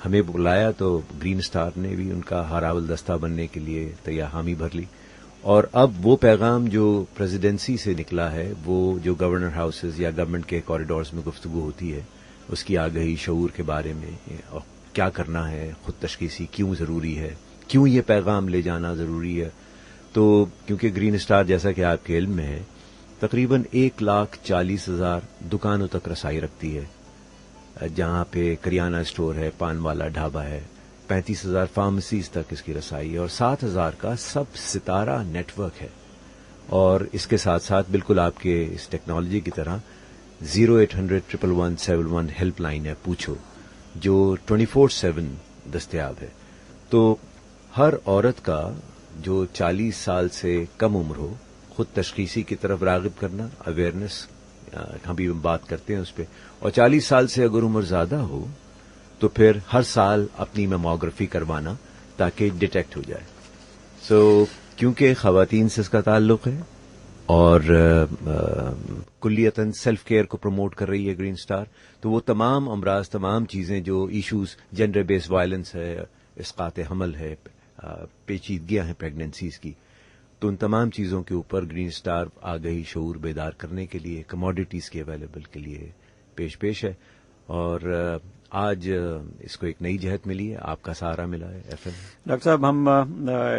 ہمیں بلایا تو گرین سٹار نے بھی ان کا ہراول دستہ بننے کے لیے تیار حامی بھر لی. اور اب وہ پیغام جو پریزیڈنسی سے نکلا ہے وہ جو گورنر ہاؤسز یا گورنمنٹ کے کوریڈورز میں گفتگو ہوتی ہے اس کی آگہی شعور کے بارے میں اور کیا کرنا ہے, خود تشخیصی کیوں ضروری ہے, کیوں یہ پیغام لے جانا ضروری ہے. تو کیونکہ گرین سٹار جیسا کہ آپ کے علم میں ہے تقریباً 1,40,000 دکانوں تک رسائی رکھتی ہے, جہاں پہ کریانہ اسٹور ہے, پان والا ڈھابا ہے, 35,000 فارمیسیز تک اس کی رسائی ہے اور 7,000 کا سب ستارہ نیٹ ورک ہے. اور اس کے ساتھ ساتھ بالکل آپ کے اس ٹیکنالوجی کی طرح 0800-111-71 ہیلپ لائن ہے, پوچھو, جو 24/7 دستیاب ہے. تو ہر عورت کا جو 40 سال سے کم عمر ہو خود تشخیصی کی طرف راغب کرنا, اویئرنیس ہم بھی بات کرتے ہیں اس پہ, اور 40 سال سے اگر عمر زیادہ ہو تو پھر ہر سال اپنی میموگرافی کروانا تاکہ ڈیٹیکٹ ہو جائے. سو کیونکہ خواتین سے اس کا تعلق ہے اور کلیتاً سیلف کیئر کو پروموٹ کر رہی ہے گرین سٹار, تو وہ تمام امراض, تمام چیزیں جو ایشوز, جینڈر بیس وائلنس ہے, اسقاط حمل ہے, پیچیدگیاں ہیں پریگننسیز کی, تو ان تمام چیزوں کے اوپر گرین سٹار آگہی شعور بیدار کرنے کے لیے, کموڈیٹیز کے اویلیبل کے لیے پیش ہے. اور آج اس کو ایک نئی جہت ملی ہے, آپ کا سہارا ملا ہے ایف ایم. ڈاکٹر صاحب, ہم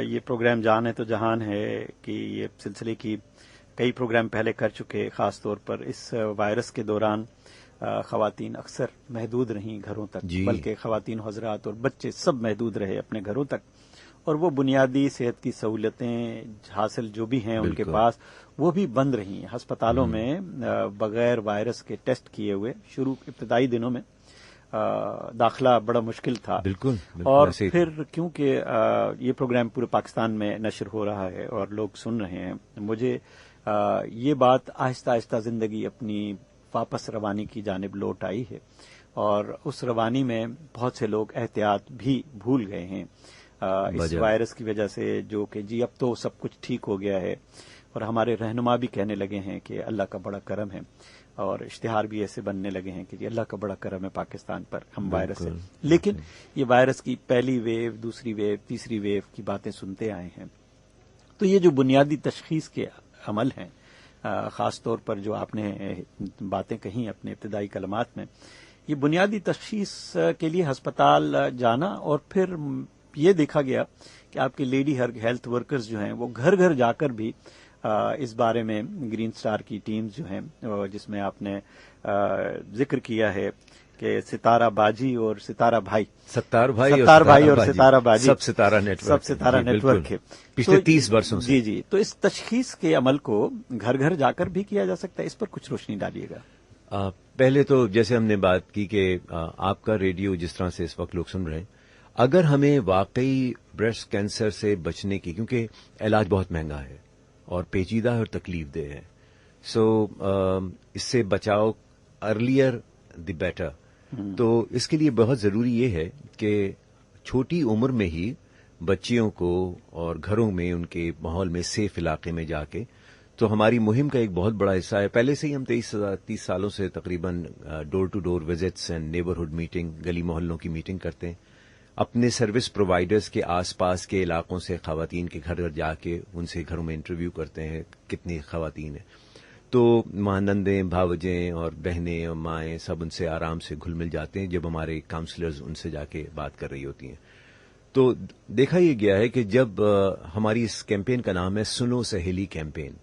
یہ پروگرام جان ہے تو جہان ہے کہ یہ سلسلے کی کئی پروگرام پہلے کر چکے, خاص طور پر اس وائرس کے دوران خواتین اکثر محدود رہیں گھروں تک, بلکہ خواتین حضرات اور بچے سب محدود رہے اپنے گھروں تک, اور وہ بنیادی صحت کی سہولتیں حاصل جو بھی ہیں ان کے پاس وہ بھی بند رہیں. ہسپتالوں میں بغیر وائرس کے ٹیسٹ کیے ہوئے ابتدائی دنوں میں داخلہ بڑا مشکل تھا. بالکل. اور پھر کیونکہ یہ پروگرام پورے پاکستان میں نشر ہو رہا ہے اور لوگ سن رہے ہیں, مجھے یہ بات آہستہ آہستہ زندگی اپنی واپس روانی کی جانب لوٹ آئی ہے, اور اس روانی میں بہت سے لوگ احتیاط بھی بھول گئے ہیں اس وائرس کی وجہ سے, جو کہ جی اب تو سب کچھ ٹھیک ہو گیا ہے. اور ہمارے رہنما بھی کہنے لگے ہیں کہ اللہ کا بڑا کرم ہے, اور اشتہار بھی ایسے بننے لگے ہیں کہ جی اللہ کا بڑا کرم ہے پاکستان پر, ہم وائرس سے. لیکن یہ وائرس کی پہلی ویو, دوسری ویو, تیسری ویو کی باتیں سنتے آئے ہیں. تو یہ جو بنیادی تشخیص کے عمل ہیں, خاص طور پر جو آپ نے باتیں کہیں اپنے ابتدائی کلمات میں, یہ بنیادی تشخیص کے لیے ہسپتال جانا, اور پھر یہ دیکھا گیا کہ آپ کے لیڈی ہیلتھ ورکرز جو ہیں وہ گھر گھر جا کر بھی اس بارے میں گرین سٹار کی ٹیمز جو ہیں, جس میں آپ نے ذکر کیا ہے کہ ستارہ باجی اور ستارہ بھائی, ستار بھائی اور ستارہ باجی, سب ستارہ نیٹ ورک ہے پچھلے 30 برسوں سے. جی, تو اس تشخیص کے عمل کو گھر گھر جا کر بھی کیا جا سکتا ہے, اس پر کچھ روشنی ڈالیے گا. پہلے تو جیسے ہم نے بات کی کہ آپ کا ریڈیو جس طرح سے اس وقت لوگ سن رہے ہیں, اگر ہمیں واقعی بریسٹ کینسر سے بچنے کی, کیونکہ علاج بہت مہنگا ہے اور پیچیدہ اور تکلیف دہ ہے, سو اس سے بچاؤ ارلیئر دی بیٹر. تو اس کے لیے بہت ضروری یہ ہے کہ چھوٹی عمر میں ہی بچیوں کو اور گھروں میں ان کے ماحول میں سیف علاقے میں جا کے, تو ہماری مہم کا ایک بہت بڑا حصہ ہے. پہلے سے ہی ہم 30 سالوں سے تقریباً door to door visits and neighbourhood meeting, گلی محلوں کی میٹنگ کرتے ہیں. اپنے سروس پرووائڈرز کے آس پاس کے علاقوں سے خواتین کے گھر جا کے ان سے گھروں میں انٹرویو کرتے ہیں کتنی خواتین ہیں. تو مانندیں, بھاوجیں اور بہنیں اور مائیں سب ان سے آرام سے گھل مل جاتے ہیں جب ہمارے کاؤنسلرز ان سے جا کے بات کر رہی ہوتی ہیں. تو دیکھا یہ گیا ہے کہ جب ہماری اس کیمپین کا نام ہے سنو سہیلی کیمپین,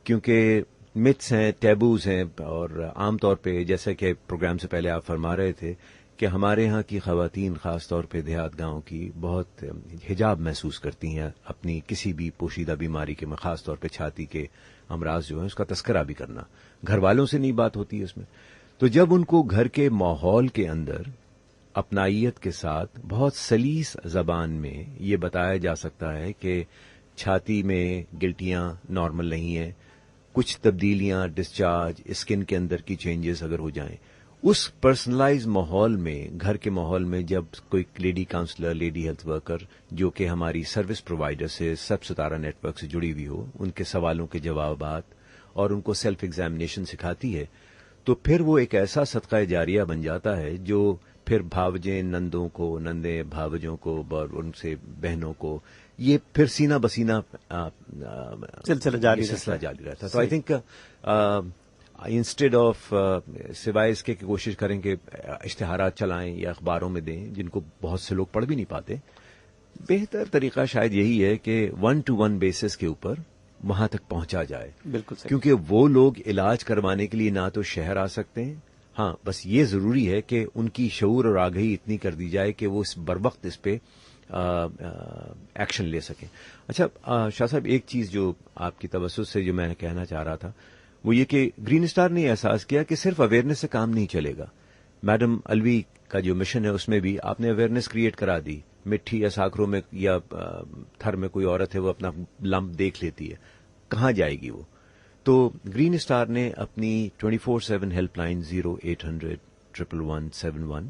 کیونکہ متس ہیں, ٹیبوز ہیں, اور عام طور پہ جیسا کہ پروگرام سے پہلے آپ فرما رہے تھے کہ ہمارے ہاں کی خواتین خاص طور پہ دیہات گاؤں کی بہت حجاب محسوس کرتی ہیں اپنی کسی بھی پوشیدہ بیماری کے, خاص طور پہ چھاتی کے امراض جو ہیں اس کا تذکرہ بھی کرنا, گھر والوں سے نہیں بات ہوتی ہے اس میں. تو جب ان کو گھر کے ماحول کے اندر اپنائیت کے ساتھ بہت سلیس زبان میں یہ بتایا جا سکتا ہے کہ چھاتی میں گلٹیاں نارمل نہیں ہیں, کچھ تبدیلیاں, ڈسچارج, اسکن کے اندر کی چینجز اگر ہو جائیں, اس پرسنلائز ماحول میں, گھر کے ماحول میں جب کوئی lady counsellor, lady health worker جو کہ ہماری سروس پرووائڈر سے, سب ستارہ نیٹ ورک سے جڑی ہوئی ہو, ان کے سوالوں کے جوابات اور ان کو سیلف ایگزامینیشن سکھاتی ہے, تو پھر وہ ایک ایسا صدقہ جاریہ بن جاتا ہے جو پھر بھاوجیں نندوں کو، نندے بھاوجوں کو، اور ان سے بہنوں کو، یہ پھر سینہ بسینہ سلسلہ جاری رہتا. تو آئی تھنک انسٹیڈ آف سوائے اس کے کہ کوشش کریں کہ اشتہارات چلائیں یا اخباروں میں دیں جن کو بہت سے لوگ پڑھ بھی نہیں پاتے، بہتر طریقہ شاید یہی ہے کہ 1-to-1 بیسس کے اوپر وہاں تک پہنچا جائے. بالکل صحیح. کیونکہ وہ لوگ علاج کروانے کے لیے نہ تو شہر آ سکتے ہیں، ہاں بس یہ ضروری ہے کہ ان کی شعور اور آگہی اتنی کر دی جائے کہ وہ بروقت اس پہ ایکشن لے سکیں. اچھا شاہ صاحب، ایک چیز جو آپ کی توسط سے جو میں کہنا چاہ رہا تھا وہ یہ کہ گرین اسٹار نے احساس کیا کہ صرف اویئرنیس سے کام نہیں چلے گا. میڈم الوی کا جو مشن ہے اس میں بھی آپ نے اویئرنیس کریٹ کرا دی. مٹھی یا ساکھروں میں یا تھر میں کوئی عورت ہے وہ اپنا لمپ دیکھ لیتی ہے، کہاں جائے گی وہ؟ تو گرین اسٹار نے اپنی 24/7 ہیلپ لائن 0800-111-71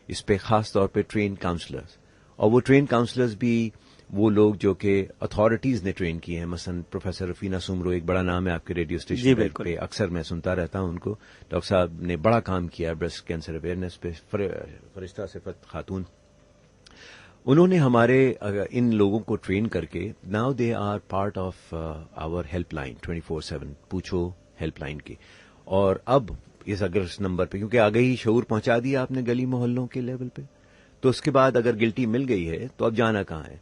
اس پہ خاص طور پہ ٹرین کاؤنسلرز، اور وہ ٹرین کاؤنسلرز بھی وہ لوگ جو کہ اتھارٹیز نے ٹرین کیے ہیں. مثلا پروفیسر رفینہ سومرو ایک بڑا نام ہے آپ کے ریڈیو اسٹیشن پہ، اکثر میں سنتا رہتا ہوں ان کو. ڈاکٹر صاحب نے بڑا کام کیا بریسٹ کینسر اویئرنیس پہ. فرشتہ صفت خاتون، انہوں نے ہمارے ان لوگوں کو ٹرین کر کے now they are part of our helpline 24/7 پوچھو ہیلپ لائن کی. اور اب اگر اس نمبر پہ کیونکہ آگے ہی شعور پہنچا دیا آپ نے گلی محلوں کے لیول پہ، تو اس کے بعد اگر گلٹی مل گئی ہے تو اب جانا کہاں ہے؟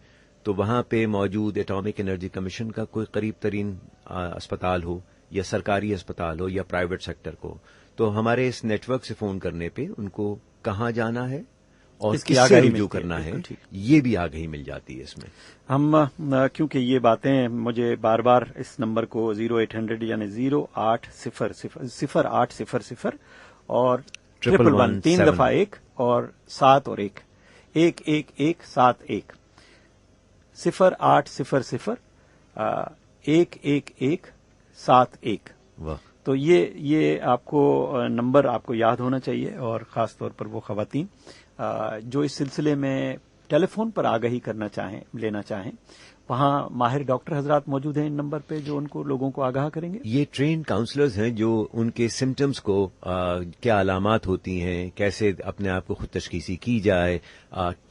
تو وہاں پہ موجود ایٹامک انرجی کمیشن کا کوئی قریب ترین اسپتال ہو یا سرکاری اسپتال ہو یا پرائیویٹ سیکٹر کو، تو ہمارے اس نیٹ ورک سے فون کرنے پہ ان کو کہاں جانا ہے اور کس سے رجوع کرنا ہے یہ بھی آگہی مل جاتی ہے. اس میں ہم کیونکہ یہ باتیں مجھے بار بار اس نمبر کو 0800 یعنی 0800 اور 111 3 دفعہ 1 اور 7 اور 1 11171 0800 11171. تو یہ آپ کو نمبر آپ کو یاد ہونا چاہیے، اور خاص طور پر وہ خواتین جو اس سلسلے میں ٹیلی فون پر آگہی کرنا چاہیں، لینا چاہیں، وہاں ماہر ڈاکٹر حضرات موجود ہیں ان نمبر پہ جو ان کو لوگوں کو آگاہ کریں گے. یہ ٹرین کاؤنسلرز ہیں جو ان کے سمٹمز کو کیا علامات ہوتی ہیں، کیسے اپنے آپ کو خود تشخیصی کی جائے،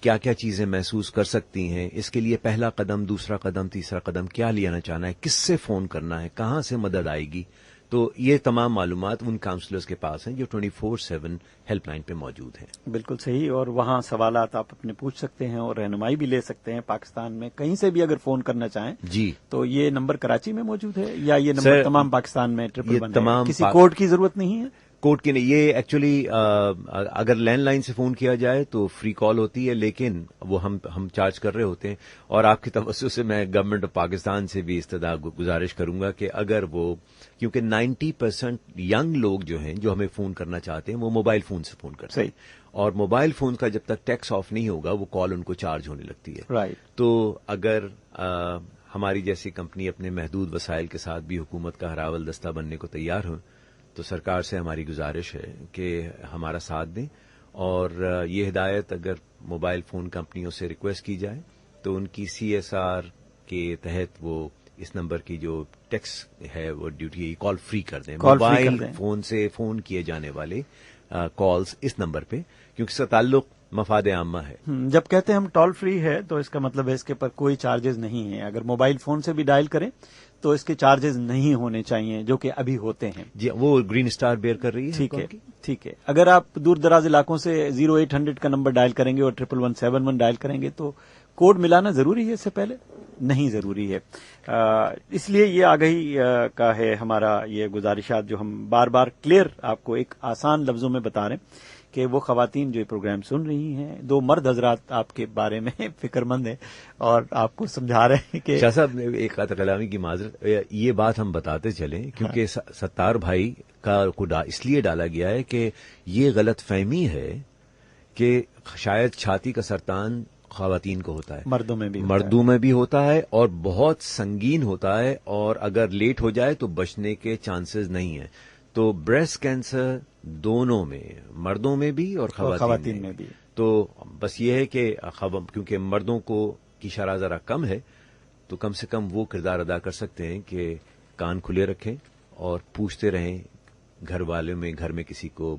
کیا کیا چیزیں محسوس کر سکتی ہیں، اس کے لیے پہلا قدم، دوسرا قدم، تیسرا قدم کیا لینا چاہنا ہے، کس سے فون کرنا ہے، کہاں سے مدد آئے گی. تو یہ تمام معلومات ان کاؤنسلرز کے پاس ہیں جو 24/7 ہیلپ لائن پہ موجود ہیں. بالکل صحیح. اور وہاں سوالات آپ اپنے پوچھ سکتے ہیں اور رہنمائی بھی لے سکتے ہیں. پاکستان میں کہیں سے بھی اگر فون کرنا چاہیں جی تو یہ نمبر کراچی میں موجود ہے یا یہ نمبر تمام پاکستان میں 111 تمام کسی کوڈ کی ضرورت نہیں ہے؟ کوڈ کی نہیں. یہ ایکچولی اگر لینڈ لائن سے فون کیا جائے تو فری کال ہوتی ہے، لیکن وہ ہم چارج کر رہے ہوتے ہیں. اور آپ کی توسط سے میں گورنمنٹ آف پاکستان سے بھی گزارش کروں گا کہ اگر وہ، کیونکہ 90% ینگ لوگ جو ہیں جو ہمیں فون کرنا چاہتے ہیں وہ موبائل فون سے فون کرتے ہیں، اور موبائل فون کا جب تک ٹیکس آف نہیں ہوگا وہ کال ان کو چارج ہونے لگتی ہے. تو اگر ہماری جیسی کمپنی اپنے محدود وسائل کے ساتھ بھی حکومت کا ہراول دستہ بننے کو تیار ہو تو سرکار سے ہماری گزارش ہے کہ ہمارا ساتھ دیں. اور یہ ہدایت اگر موبائل فون کمپنیوں سے ریکویسٹ کی جائے تو ان کی CSR کے تحت وہ اس نمبر کی جو ٹیکس ہے وہ ڈیوٹی کال فری کر دیں. موبائل فون سے فون کیے جانے والے کالز اس نمبر پہ، کیونکہ اس کا تعلق مفاد عامہ ہے. جب کہتے ہیں ہم ٹول فری ہے تو اس کا مطلب ہے اس کے پر کوئی چارجز نہیں ہیں. اگر موبائل فون سے بھی ڈائل کریں تو اس کے چارجز نہیں ہونے چاہیے جو کہ ابھی ہوتے ہیں. جی وہ گرین اسٹار بیئر کر رہی ہے. ٹھیک ہے. اگر آپ دور دراز علاقوں سے 0800 کا نمبر ڈائل کریں گے اور 11171 ڈائل کریں گے تو کوڈ ملانا ضروری ہے؟ اس سے پہلے نہیں ضروری ہے. اس لیے یہ آگہی کا ہے ہمارا یہ گزارشات جو ہم بار بار کلیئر آپ کو ایک آسان لفظوں میں بتا رہے ہیں کہ وہ خواتین جو یہ پروگرام سن رہی ہیں، 2 مرد حضرات آپ کے بارے میں فکر مند ہیں اور آپ کو سمجھا رہے ہیں کہ شاہ صاحب ایک خط کلامی کی معذرت، یہ بات ہم بتاتے چلیں کیونکہ ستار بھائی کا اس لیے ڈالا گیا ہے کہ یہ غلط فہمی ہے کہ شاید چھاتی کا سرطان خواتین کو ہوتا ہے، مردوں میں بھی ہوتا ہے اور بہت سنگین ہوتا ہے، اور اگر لیٹ ہو جائے تو بچنے کے چانسز نہیں ہیں. تو بریسٹ کینسر دونوں میں، مردوں میں بھی اور خواتین میں بھی. تو بس یہ ہے کہ کیونکہ مردوں کو کی شرح ذرا کم ہے تو کم سے کم وہ کردار ادا کر سکتے ہیں کہ کان کھلے رکھیں اور پوچھتے رہیں گھر والوں میں، گھر میں کسی کو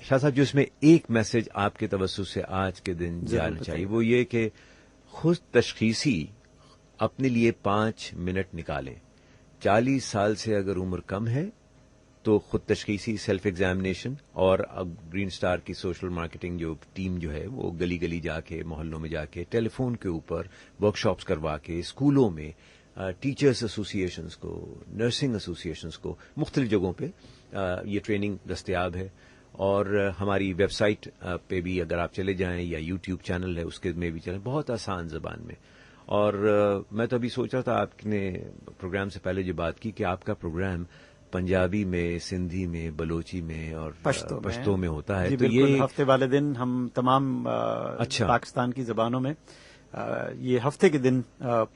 شاہ صاحب جو اس میں ایک میسج آپ کے توسط سے آج کے دن جانا چاہیے وہ یہ کہ خود تشخیصی اپنے لیے 5 منٹ نکالیں. 40 سال سے اگر عمر کم ہے تو خود تشخیصی سیلف ایگزامینیشن, اور اب گرین سٹار کی سوشل مارکیٹنگ جو ٹیم جو ہے وہ گلی گلی جا کے, محلوں میں جا کے, ٹیلی فون کے اوپر ورک شاپس کروا کے, اسکولوں میں ٹیچرز ایسوسیشنز کو, نرسنگ ایسوسیشنز کو, مختلف جگہوں پہ یہ ٹریننگ دستیاب ہے. اور ہماری ویب سائٹ پہ بھی اگر آپ چلے جائیں یا یوٹیوب چینل ہے اس کے میں بھی چلیں, بہت آسان زبان میں. اور میں تو ابھی سوچ رہا تھا آپ نے پروگرام سے پہلے جو بات کی کہ آپ کا پروگرام پنجابی میں, سندھی میں, بلوچی میں اور پشتو میں ہوتا ہے. جی تو بالکل, یہ ہفتے والے دن ہم تمام پاکستان کی زبانوں میں یہ ہفتے کے دن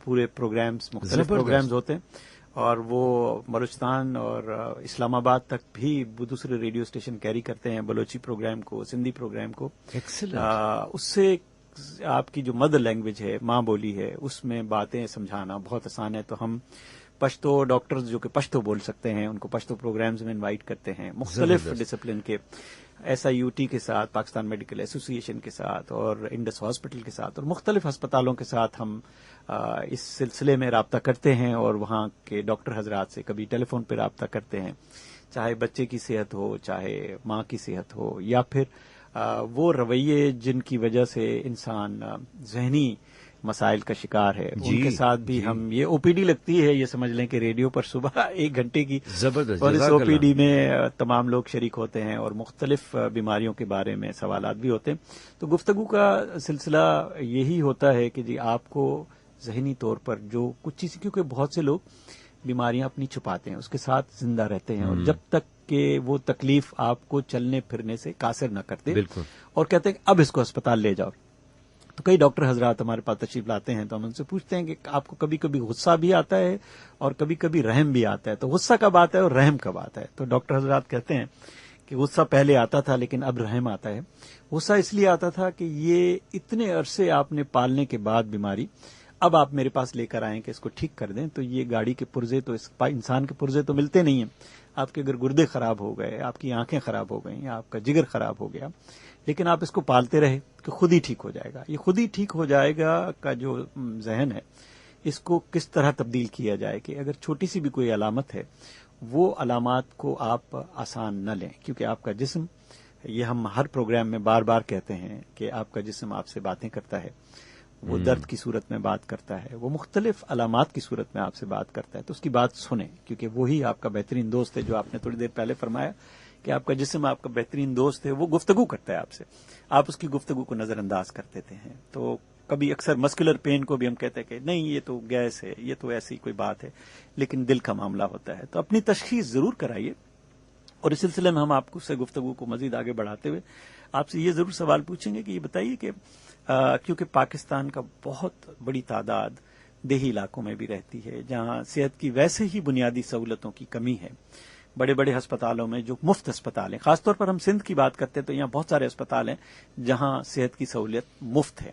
پورے پروگرامز, مختلف پروگرامز ہوتے ہیں, اور وہ بلوچستان اور اسلام آباد تک بھی دوسرے ریڈیو اسٹیشن کیری کرتے ہیں بلوچی پروگرام کو, سندھی پروگرام کو. اس سے آپ کی جو مدر لینگویج ہے, ماں بولی ہے, اس میں باتیں سمجھانا بہت آسان ہے. تو ہم پشتو ڈاکٹرز جو کہ پشتو بول سکتے ہیں ان کو پشتو پروگرامز میں انوائٹ کرتے ہیں, مختلف ڈسپلن کے, SIUT کے ساتھ, پاکستان میڈیکل ایسوسی ایشن کے ساتھ, اور انڈس ہاسپٹل کے ساتھ, اور مختلف ہسپتالوں کے ساتھ ہم اس سلسلے میں رابطہ کرتے ہیں, اور وہاں کے ڈاکٹر حضرات سے کبھی ٹیلی فون پہ رابطہ کرتے ہیں, چاہے بچے کی صحت ہو, چاہے ماں کی صحت ہو, یا پھر وہ رویے جن کی وجہ سے انسان ذہنی مسائل کا شکار ہے, ان کے ساتھ بھی ہم, یہ OPD لگتی ہے, یہ سمجھ لیں کہ ریڈیو پر صبح 1 گھنٹے کی زبردست, اور اس OPD میں تمام لوگ شریک ہوتے ہیں, اور مختلف بیماریوں کے بارے میں سوالات بھی ہوتے ہیں. تو گفتگو کا سلسلہ یہی ہوتا ہے کہ جی آپ کو ذہنی طور پر جو کچھ چیز, کیونکہ بہت سے لوگ بیماریاں اپنی چھپاتے ہیں, اس کے ساتھ زندہ رہتے ہیں, اور جب تک کہ وہ تکلیف آپ کو چلنے پھرنے سے قاصر نہ کرتے, اور کہتے ہیں کہ اب اس کو ہسپتال لے جاؤ. تو کئی ڈاکٹر حضرات ہمارے پاس تشریف لاتے ہیں, تو ہم ان سے پوچھتے ہیں کہ آپ کو کبھی کبھی غصہ بھی آتا ہے اور کبھی کبھی رحم بھی آتا ہے, تو غصہ کب آتا ہے اور رحم کب آتا ہے؟ تو ڈاکٹر حضرات کہتے ہیں کہ غصہ پہلے آتا تھا لیکن اب رحم آتا ہے. غصہ اس لیے آتا تھا کہ یہ اتنے عرصے آپ نے پالنے کے بعد بیماری اب آپ میرے پاس لے کر آئیں کہ اس کو ٹھیک کر دیں, تو یہ گاڑی کے پرزے تو انسان کے پرزے تو ملتے نہیں ہیں. آپ کے اگر گردے خراب ہو گئے, آپ کی آنکھیں خراب ہو گئیں, آپ کا جگر خراب ہو گیا, لیکن آپ اس کو پالتے رہے کہ خود ہی ٹھیک ہو جائے گا. یہ خود ہی ٹھیک ہو جائے گا کا جو ذہن ہے, اس کو کس طرح تبدیل کیا جائے کہ اگر چھوٹی سی بھی کوئی علامت ہے, وہ علامات کو آپ آسان نہ لیں, کیونکہ آپ کا جسم, یہ ہم ہر پروگرام میں بار بار کہتے ہیں کہ آپ کا جسم آپ سے باتیں کرتا ہے, وہ درد کی صورت میں بات کرتا ہے, وہ مختلف علامات کی صورت میں آپ سے بات کرتا ہے. تو اس کی بات سنیں, کیونکہ وہی آپ کا بہترین دوست ہے, جو آپ نے تھوڑی دیر پہلے فرمایا کہ آپ کا جسم آپ کا بہترین دوست ہے, وہ گفتگو کرتا ہے آپ سے, آپ اس کی گفتگو کو نظر انداز کر دیتے ہیں. تو کبھی اکثر مسکولر پین کو بھی ہم کہتے ہیں کہ نہیں یہ تو گیس ہے, یہ تو ایسی کوئی بات ہے, لیکن دل کا معاملہ ہوتا ہے. تو اپنی تشخیص ضرور کرائیے, اور اس سلسلے میں ہم آپ کو سے گفتگو کو مزید آگے بڑھاتے ہوئے آپ سے یہ ضرور سوال پوچھیں گے کہ یہ بتائیے کہ کیونکہ پاکستان کا بہت بڑی تعداد دیہی علاقوں میں بھی رہتی ہے, جہاں صحت کی ویسے ہی بنیادی سہولتوں کی کمی ہے. بڑے بڑے ہسپتالوں میں جو مفت ہسپتال ہیں, خاص طور پر ہم سندھ کی بات کرتے ہیں تو یہاں بہت سارے ہسپتال ہیں جہاں صحت کی سہولت مفت ہے,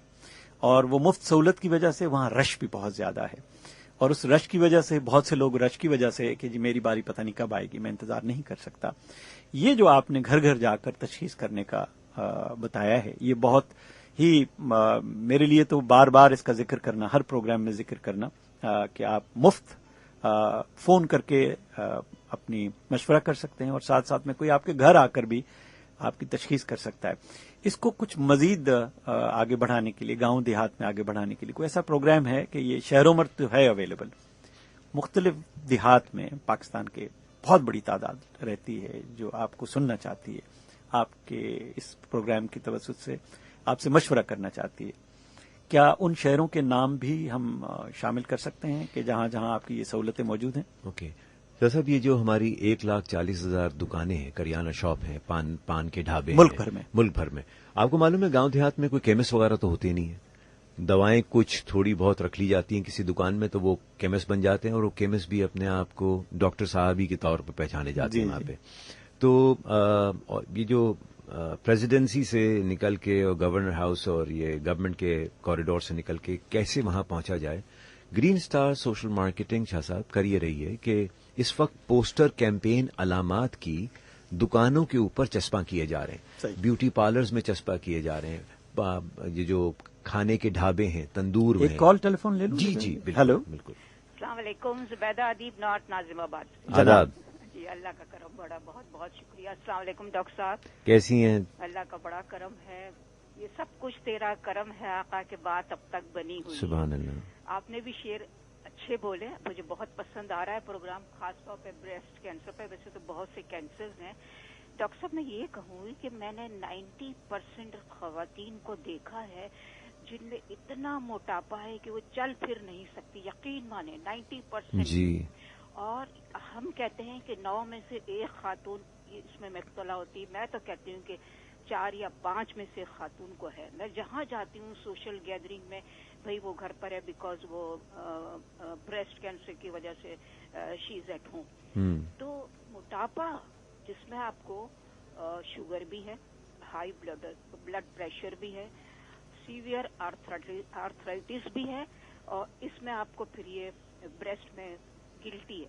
اور وہ مفت سہولت کی وجہ سے وہاں رش بھی بہت زیادہ ہے, اور اس رش کی وجہ سے بہت سے لوگ رش کی وجہ سے کہ جی میری باری پتہ نہیں کب آئے گی, میں انتظار نہیں کر سکتا. یہ جو آپ نے گھر گھر جا کر تشخیص کرنے کا بتایا ہے, یہ بہت ہی میرے لیے تو بار بار اس کا ذکر کرنا, ہر پروگرام میں ذکر کرنا کہ آپ مفت فون کر کے اپنی مشورہ کر سکتے ہیں, اور ساتھ ساتھ میں کوئی آپ کے گھر آ کر بھی آپ کی تشخیص کر سکتا ہے. اس کو کچھ مزید آگے بڑھانے کے لیے, گاؤں دیہات میں آگے بڑھانے کے لیے کوئی ایسا پروگرام ہے کہ یہ شہروں میں تو ہے اویلیبل, مختلف دیہات میں پاکستان کے بہت بڑی تعداد رہتی ہے جو آپ کو سننا چاہتی ہے, آپ کے اس پروگرام کی توسط سے آپ سے مشورہ کرنا چاہتی ہے, کیا ان شہروں کے نام بھی ہم شامل کر سکتے ہیں کہ جہاں جہاں آپ کی یہ سہولتیں موجود ہیں؟ اوکے صاحب, یہ جو ہماری 1,40,000 دکانیں ہیں, کریانہ شاپ ہیں, پان کے ڈھابے ملک بھر میں, آپ کو معلوم ہے گاؤں دیہات میں کوئی کیمسٹ وغیرہ تو ہوتے نہیں ہے. دوائیں کچھ تھوڑی بہت رکھ لی جاتی ہیں کسی دکان میں, تو وہ کیمسٹ بن جاتے ہیں, اور وہ کیمسٹ بھی اپنے آپ کو ڈاکٹر صاحب ہی کے طور پر پہچانے جاتے ہیں وہاں پہ. تو یہ جو پریزیڈنسی سے نکل کے اور گورنر ہاؤس اور یہ گورنمنٹ کے کوریڈور سے نکل کے کیسے وہاں پہنچا جائے, گرین سٹار سوشل مارکیٹنگ شاہ صاحب کر یہ رہی ہے کہ اس وقت پوسٹر کیمپین علامات کی دکانوں کے اوپر چسپاں کیے جا رہے ہیں, صحیح. بیوٹی پارلرز میں چسپاں کیے جا رہے ہیں, یہ جو کھانے کے ڈھابے ہیں, تندور میں. ایک کال ٹیلی فون لے لوں. جی جی بالکل. ہیلو, بالکل. السلام علیکم. زبیدہ ادیب نارتھ ناظم آباد. آداب. جی اللہ کا کرم بڑا بہت بہت شکریہ. السلام علیکم ڈاکٹر صاحب. کیسی ہیں؟ اللہ کا بڑا کرم ہے. یہ سب کچھ تیرا کرم ہے آقا کے بات اب تک بنی ہوئی. سبحان اللہ. آپ نے بھی شعر اچھے بولے, مجھے بہت پسند آ رہا ہے پروگرام, خاص طور پہ بریسٹ کینسر پہ. ویسے تو بہت سے کینسرز ہیں. ڈاکٹر صاحب میں یہ کہوں گی کہ میں نے 90% خواتین کو دیکھا ہے جن میں اتنا موٹاپا ہے کہ وہ چل پھر نہیں سکتی. یقین مانے 90%. جی. اور ہم کہتے ہیں کہ 9 میں سے 1 خاتون اس میں مبتلا ہوتی. میں تو کہتی ہوں کہ 4 یا 5 میں سے خاتون کو ہے. میں جہاں جاتی ہوں سوشل گیدرنگ میں, بھئی وہ گھر پر ہے بیکاز وہ بریسٹ کینسر کی وجہ سے شی از ایٹ ہوم. تو موٹاپا جس میں آپ کو شوگر بھی ہے, ہائی بلڈ پریشر بھی ہے, سیویئر آرتھرائٹس بھی ہے, اور اس میں آپ کو پھر یہ بریسٹ میں گلٹی ہے.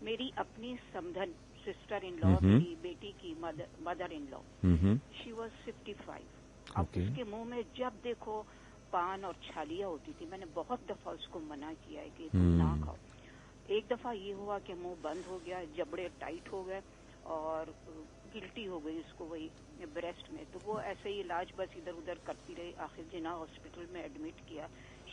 میری اپنی سمدھن سسٹر ان لا, میری بیٹی کی mother in law, she was 55. اب اس کے منہ میں جب دیکھو پان اور چھالیاں ہوتی تھی. میں نے بہت دفعہ اس کو منع کیا ہے کہ تم نہ کھاؤ. ایک دفعہ یہ ہوا کہ منہ بند ہو گیا, جبڑے ٹائٹ ہو گئے اور گلٹی ہو گئی اس کو وہی بریسٹ میں. تو وہ ایسے ہی علاج بس ادھر ادھر کرتی رہی. آخر جنا ہاسپٹل میں ایڈمٹ کیا.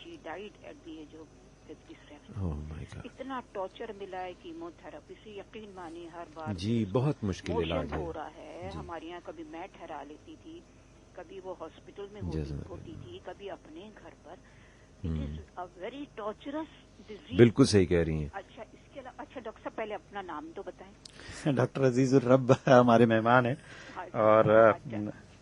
She died at the age of 57. اتنا ٹارچر ملا ہے کیمو تھراپی سے, یقین مانی ہر بار جی بہت مشکل علاج ہے. ہو رہا ہے. ہمارے یہاں کبھی میں ٹھہرا لیتی تھی, کبھی وہ ہاسپٹل میں ہوتی تھی, کبھی اپنے گھر پر. It is a very torturous disease. بالکل صحیح کہہ رہی ہیں. اچھا اس کے علاوہ, اچھا ڈاکٹر صاحب پہلے اپنا نام تو بتائیں. ڈاکٹر عزیز الرب ہمارے مہمان ہیں, اور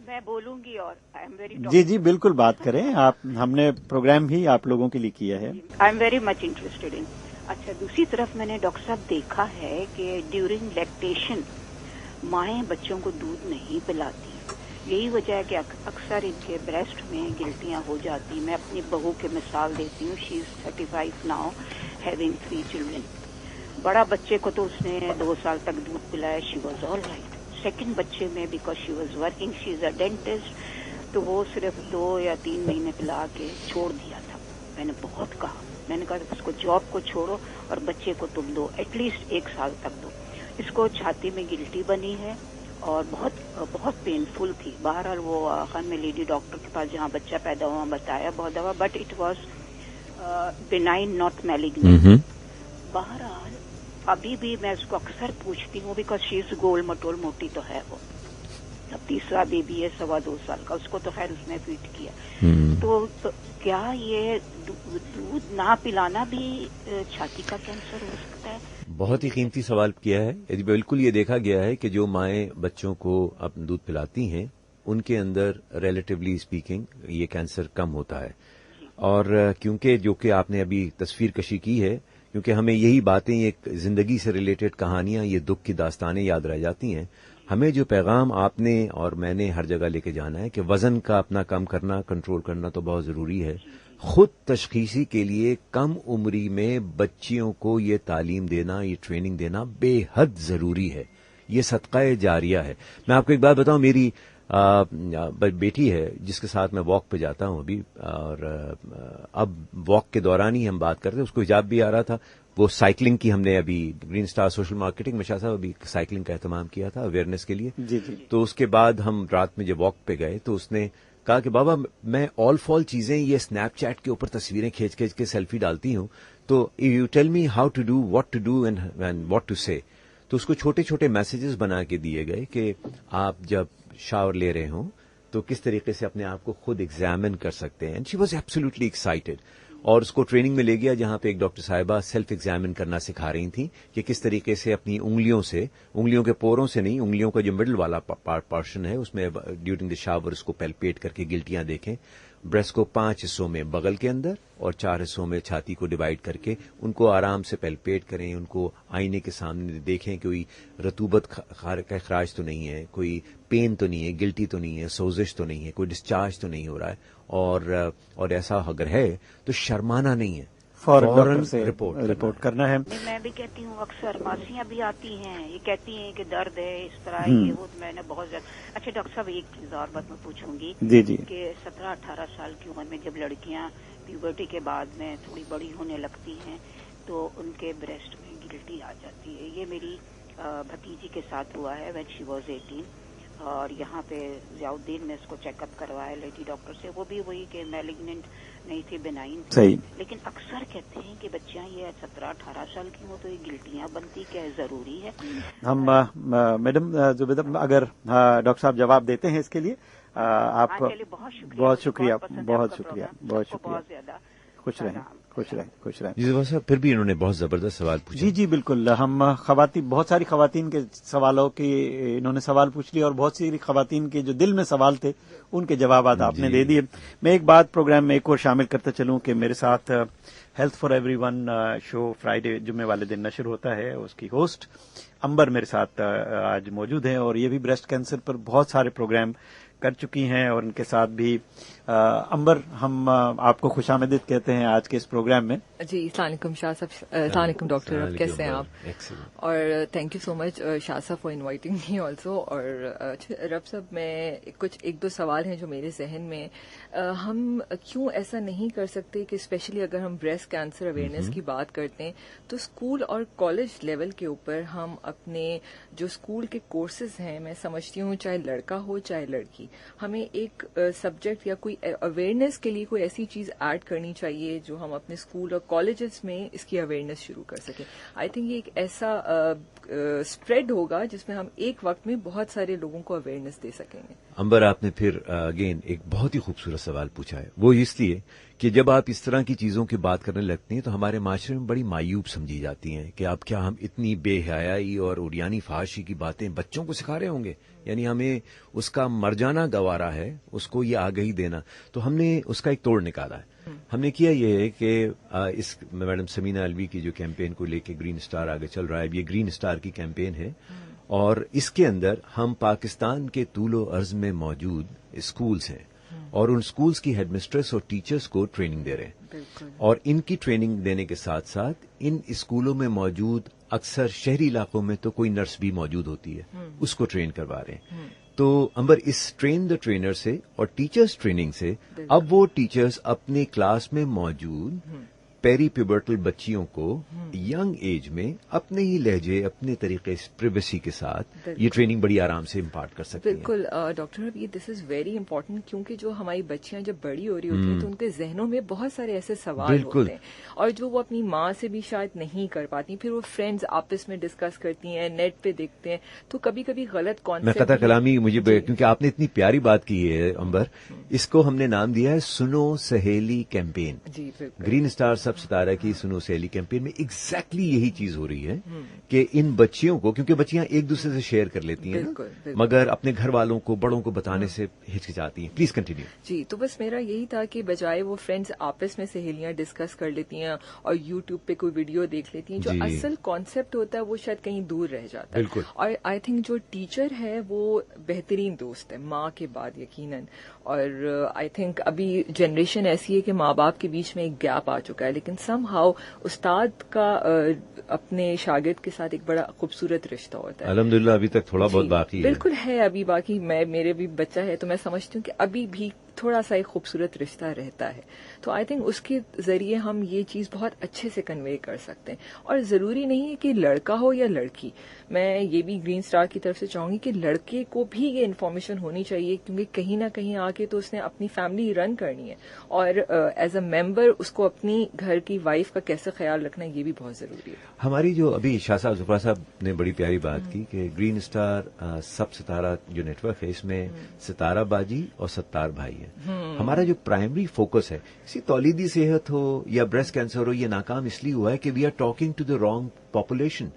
میں بولوں گی, اور آئی ایم ویری جی جی بالکل بات کریں آپ. ہم نے پروگرام بھی آپ لوگوں کے لیے کیا ہے. I am very much interested in. اچھا دوسری طرف میں نے ڈاکٹر صاحب دیکھا ہے کہ ڈیورنگ لیکٹیشن مائیں بچوں کو دودھ نہیں پلاتی. یہی وجہ ہے کہ اکثر ان کے بریسٹ میں گلٹیاں ہو جاتی. میں اپنی بہو کے مثال دیتی ہوں. شی از 35 ناؤ, ہیونگ 3 چلڈرن. بڑا بچے کو تو اس نے 2 سال تک دودھ پلایا. She was all right. Second بچے میں because she was working, she is a dentist, تو وہ صرف 2 یا 3 مہینے پلا کے چھوڑ دیا تھا. میں نے بہت کہا, میں نے کہا اس کو جاب کو چھوڑو اور بچے کو تم دو, ایٹ لیسٹ 1 سال تک دو. اس کو چھاتی میں گلٹی بنی ہے اور بہت بہت پینفل تھی. بہرحال وہ خان میں لیڈی ڈاکٹر کے پاس جہاں بچہ پیدا ہوا بتایا بہت دفعہ, but it was benign not malignant. بہرحال ابھی بھی میں اس کو اکثر پوچھتی ہوں بیکاز شی از گول مٹول, موٹی تو ہے وہ. اب 3را بیبی ہے 2.25 سال کا, اس کو تو خیر اس نے فیڈ کیا. تو کیا یہ دودھ نہ پلانا بھی چھاتی کا کینسر ہو سکتا ہے؟ بہت ہی قیمتی سوال کیا ہے. بالکل یہ دیکھا گیا ہے کہ جو مائیں بچوں کو اپنا دودھ پلاتی ہیں ان کے اندر ریلیٹیولی اسپیکنگ یہ کینسر کم ہوتا ہے. اور کیونکہ جو کہ آپ نے ابھی تصویر کشی کی ہے, کیونکہ ہمیں یہی باتیں, یہ زندگی سے ریلیٹڈ کہانیاں, یہ دکھ کی داستانیں یاد رہ جاتی ہیں. ہمیں جو پیغام آپ نے اور میں نے ہر جگہ لے کے جانا ہے کہ وزن کا اپنا کم کرنا, کنٹرول کرنا تو بہت ضروری ہے. خود تشخیصی کے لیے کم عمری میں بچیوں کو یہ تعلیم دینا, یہ ٹریننگ دینا بے حد ضروری ہے. یہ صدقہ جاریہ ہے. میں آپ کو ایک بات بتاؤں, میری بیٹی ہے جس کے ساتھ میں واک پہ جاتا ہوں ابھی, اور اب واک کے دوران ہی ہم بات کرتے, اس کو حجاب بھی آ رہا تھا. وہ سائیکلنگ کی ہم نے ابھی گرین سٹار سوشل مارکیٹنگ میں شاہ صاحب ابھی سائیکلنگ کا اہتمام کیا تھا اویئرنیس کے لیے. جی جی. تو اس کے بعد ہم رات میں جب واک پہ گئے تو اس نے کہا کہ بابا میں آل فال چیزیں یہ اسنیپ چیٹ کے اوپر تصویریں کھینچ کھینچ کے سیلفی ڈالتی ہوں, تو you tell me how to do, what to do and what to say. تو اس کو چھوٹے چھوٹے میسیجز بنا کے دیے گئے کہ آپ جب شاور لے رہے ہوں تو کس طریقے سے اپنے آپ کو خود ایگزامن کر سکتے ہیں. And she was absolutely excited. اور اس کو ٹریننگ میں لے گیا جہاں پہ ایک ڈاکٹر صاحبہ سیلف ایگزامن کرنا سکھا رہی تھیں کہ کس طریقے سے اپنی انگلیوں کے پوروں سے نہیں, انگلیوں کا جو مڈل والا پارشن ہے اس میں ڈیورنگ دا شاور اس کو پیلپیٹ کر کے گلٹیاں دیکھیں. بریسٹ کو 5 حصوں میں بغل کے اندر اور 4 حصوں میں چھاتی کو ڈیوائڈ کر کے ان کو آرام سے پیلپیٹ کریں, ان کو آئینے کے سامنے دیکھیں کہ کوئی رطوبت کا اخراج تو نہیں ہے, کوئی پین تو نہیں ہے, گلٹی تو نہیں ہے, سوزش تو نہیں ہے, کوئی ڈسچارج تو نہیں ہو رہا ہے, اور ایسا اگر ہے تو شرمانا نہیں ہے. فوراً ڈاکٹر سے رپورٹ کرنا ہے. میں بھی کہتی ہوں اکثر ماسیاں بھی آتی ہیں, یہ کہتی ہیں کہ درد ہے, اس طرح یہ وہ, میں نے بہت زیادہ. اچھا ڈاکٹر صاحب ایک چیز اور بات میں پوچھوں گی جی کہ 17-18 سال کی عمر میں جب لڑکیاں پیوبرٹی کے بعد میں تھوڑی بڑی ہونے لگتی ہیں تو ان کے بریسٹ میں گلٹی آ جاتی ہے. یہ میری بھتیجی کے ساتھ ہوا ہے when she was 18, اور یہاں پہ ضیاء الدین میں اس کو چیک اپ کروایا لیڈی ڈاکٹر سے, وہ بھی وہی کہ میلیگننٹ نہیں تھی, بینائن تھی. صحیح. لیکن اکثر کہتے ہیں کہ بچیاں یہ 17-18 سال کی ہوں تو یہ گلٹیاں بنتی, کیا ضروری ہے؟ ہم میڈم زبیدہ اگر ڈاکٹر صاحب جواب دیتے ہیں اس کے لیے. آپ بہت شکریہ, بہت شکریہ, بہت شکریہ. خوش رہیں, خوش رہیں, خوش رہیں. جی صاحب پھر بھی انہوں نے بہت زبردست سوال پوچھا. جی بالکل. ہم خواتین, بہت ساری خواتین کے سوالوں کی انہوں نے سوال پوچھ لیے اور بہت سی خواتین کے جو دل میں سوال تھے ان کے جوابات آپ نے دے دیے. میں ایک بات پروگرام میں ایک اور شامل کرتا چلوں کہ میرے ساتھ health for every one show Friday جمعے والے دن نشر ہوتا ہے, اس کی ہوسٹ امبر میرے ساتھ آج موجود ہیں اور یہ بھی بریسٹ کینسر پر بہت سارے پروگرام کر چکی ہیں اور ان کے ساتھ بھی امبر ہم آپ کو خوش آمدید کہتے ہیں آج کے اس پروگرام میں. جی السلام علیکم شاہ صاحب. السلام علیکم ڈاکٹر, کیسے ہیں آپ؟ اور تھینک یو سو مچ شاہ صاحب فار انوائٹنگ می آلسو. اور رب صاحب میں کچھ ایک دو سوال ہیں جو میرے ذہن میں, ہم کیوں ایسا نہیں کر سکتے کہ اسپیشلی اگر ہم بریسٹ کینسر اویئرنیس کی بات کرتے ہیں تو اسکول اور کالج لیول کے اوپر ہم اپنے جو اسکول کے کورسز ہیں, میں سمجھتی ہوں چاہے لڑکا ہو چاہے لڑکی, ہمیں ایک سبجیکٹ یا کوئی اویئرنیس کے لیے کوئی ایسی چیز ایڈ کرنی چاہیے جو ہم اپنے اسکول اور کالجز میں اس کی اویئرنیس شروع کر سکیں. آئی تھنک یہ ایک ایسا اسپریڈ ہوگا جس میں ہم ایک وقت میں بہت سارے لوگوں کو اویئرنیس دے سکیں گے. امبر آپ نے پھر اگین ایک بہت ہی خوبصورت سوال پوچھا ہے. وہ اس لیے کہ جب آپ اس طرح کی چیزوں کی بات کرنے لگتے ہیں تو ہمارے معاشرے میں بڑی معیوب سمجھی جاتی ہیں کہ اب کیا ہم اتنی بے حیائی اور عریانی فحاشی کی باتیں بچوں کو سکھا رہے ہوں گے, یعنی ہمیں اس کا مر جانا گوارا ہے, اس کو یہ آگہی دینا. تو ہم نے اس کا ایک توڑ نکالا ہے. ہم نے کیا یہ ہے کہ اس میڈم سمینہ الوی کی جو کیمپین کو لے کے گرین اسٹار آگے چل رہا ہے, یہ گرین اسٹار کی کیمپین ہے اور اس کے اندر ہم پاکستان کے طول و عرض میں موجود اسکولز ہیں اور ان اسکولز کی ہیڈ مسٹریس اور ٹیچرز کو ٹریننگ دے رہے ہیں. اور ان کی ٹریننگ دینے کے ساتھ ساتھ ان اسکولوں میں موجود اکثر شہری علاقوں میں تو کوئی نرس بھی موجود ہوتی ہے, اس کو ٹرین کروا رہے ہیں. تو امبر اس ٹرین دا ٹرینر سے اور ٹیچرز ٹریننگ سے اب وہ ٹیچرز اپنے کلاس میں موجود پیری پیوبرٹل بچیوں کو ینگ ایج میں اپنے ہی لہجے, اپنے طریقے پریویسی کے ساتھ یہ ٹریننگ بڑی آرام سے امپارٹ کر سکتے ہیں. بالکل ڈاکٹر, یہ دس از ویری امپورٹنٹ کیونکہ جو ہماری بچیاں جب بڑی ہو رہی ہوتی ہیں تو ان کے ذہنوں میں بہت سارے ایسے سوال ہوتے ہیں اور جو وہ اپنی ماں سے بھی شاید نہیں کر پاتی, پھر وہ فرینڈز آپس میں ڈسکس کرتی ہیں, نیٹ پہ دیکھتے ہیں, تو کبھی کبھی غلط کانسیپٹ. میں قطع کلامی مجھے کیونکہ آپ نے اتنی پیاری بات کی ہے امبر, اس کو ہم نے نام دیا ہے سنو سہیلی کیمپین. جی بالکل. گرین اسٹار سب ستارہ کی سنو سہیلی کیمپین میں ایگزیکٹلی یہی چیز ہو رہی ہے کہ ان بچیوں کو, کیونکہ بچیاں ایک دوسرے سے شیئر کر لیتی ہیں مگر اپنے گھر والوں کو, بڑوں کو بتانے سے ہچکچاتی ہیں. Please continue. جی تو بس میرا یہی تھا کہ بجائے وہ فرینڈز آپس میں سہیلیاں ڈسکس کر لیتی ہیں اور یوٹیوب پہ کوئی ویڈیو دیکھ لیتی ہیں, جو اصل کانسیپٹ ہوتا ہے وہ شاید کہیں دور رہ جاتا ہے. اور آئی تھنک جو ٹیچر ہے وہ بہترین دوست ہے ماں کے بعد یقیناً. اور آئی تھنک ابھی جنریشن ایسی ہے کہ ماں باپ کے بیچ میں ایک گیپ آ چکا ہے, لیکن سم ہاؤ استاد کا اپنے شاگرد کے ساتھ ایک بڑا خوبصورت رشتہ ہوتا ہے. الحمدللہ ابھی تک تھوڑا بہت باقی ہے. بالکل ہے ابھی باقی. میرے بھی بچہ ہے تو میں سمجھتی ہوں کہ ابھی بھی تھوڑا سا ایک خوبصورت رشتہ رہتا ہے. تو آئی تھنک اس کے ذریعے ہم یہ چیز بہت اچھے سے کنوے کر سکتے ہیں. اور ضروری نہیں ہے کہ لڑکا ہو یا لڑکی. میں یہ بھی گرین اسٹار کی طرف سے چاہوں گی کہ لڑکے کو بھی یہ انفارمیشن ہونی چاہیے, کیونکہ کہیں نہ کہیں آ کے تو اس نے اپنی فیملی رن کرنی ہے اور ایز اے ممبر اس کو اپنی گھر کی وائف کا کیسے خیال رکھنا ہے یہ بھی بہت ضروری ہے. ہماری جو ابھی شاہ صاحب ظفرہ صاحب نے بڑی پیاری بات کی کہ گرین اسٹار سب ستارہ جو نیٹ ورک ہے اس میں ستارہ باجی اور ستار بھائی ہے. ہمارا جو پرائمری فوکس ہے, اسی تولیدی صحت ہو یا بریسٹ کینسر ہو, یہ ناکام اس لیے ہوا ہے کہ we are talking to the wrong population.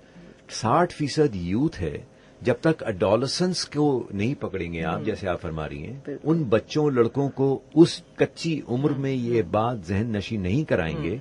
60% youth ہے. جب تک اڈولسنس کو نہیں پکڑیں گے آپ, جیسے آپ فرما رہی ہیں, ان بچوں لڑکوں کو اس کچی عمر میں یہ بات ذہن نشی نہیں کرائیں گے,